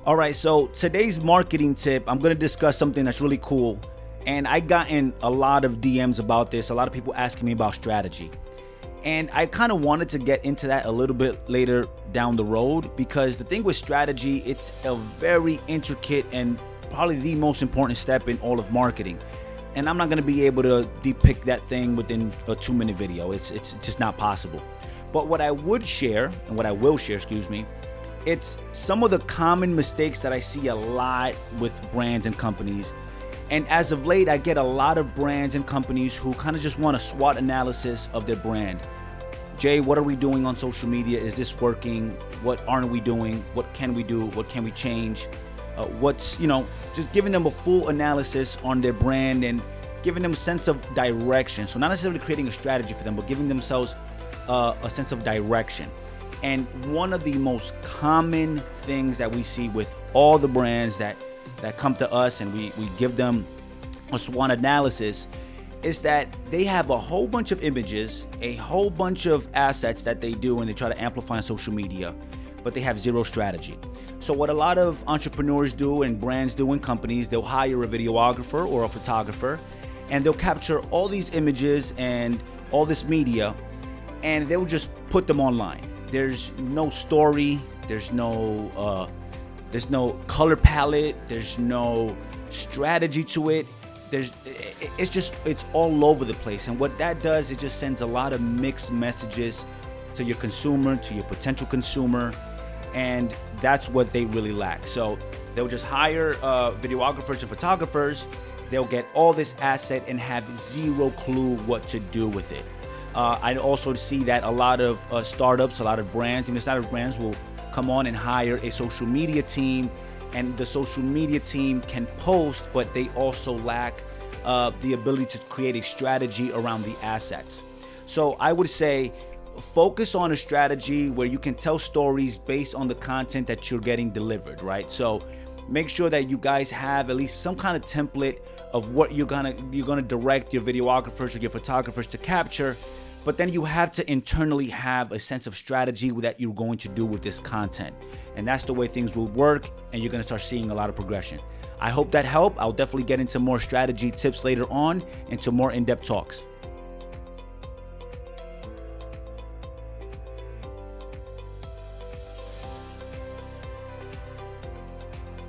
All right, so today's marketing tip, I'm gonna discuss something that's really cool. And I gotten a lot of DMs about this, a lot of people asking me about strategy. And I kind of wanted to get into that a little bit later down the road, because the thing with strategy, it's a very intricate and probably the most important step in all of marketing. And I'm not gonna be able to depict that thing within a 2-minute video. It's just not possible. But what I would share, and what I will share, it's some of the common mistakes that I see a lot with brands and companies. And as of late, I get a lot of brands and companies who kind of just want a SWOT analysis of their brand. Jay, what are we doing on social media? Is this working? What aren't we doing? What can we do? What can we change? Just giving them a full analysis on their brand and giving them a sense of direction. So not necessarily creating a strategy for them, but giving themselves a sense of direction. And one of the most common things that we see with all the brands that come to us and we give them a SWOT analysis is that they have a whole bunch of images, a whole bunch of assets that they do and they try to amplify on social media, but they have zero strategy. So what a lot of entrepreneurs do and brands do in companies, they'll hire a videographer or a photographer and they'll capture all these images and all this media and they'll just put them online. There's no story, there's no color palette, there's no strategy to it. It's all over the place. And what that does, it just sends a lot of mixed messages to your consumer, to your potential consumer, and that's what they really lack. So they'll just hire videographers and photographers, they'll get all this asset and have zero clue what to do with it. I also see that a lot of startups, a lot of brands, even startup brands will come on and hire a social media team, and the social media team can post, but they also lack the ability to create a strategy around the assets. So I would say focus on a strategy where you can tell stories based on the content that you're getting delivered, right? So make sure that you guys have at least some kind of template of what you're gonna direct your videographers or your photographers to capture. But then you have to internally have a sense of strategy that you're going to do with this content. And that's the way things will work, and you're gonna start seeing a lot of progression. I hope that helped. I'll definitely get into more strategy tips later on, into more in-depth talks.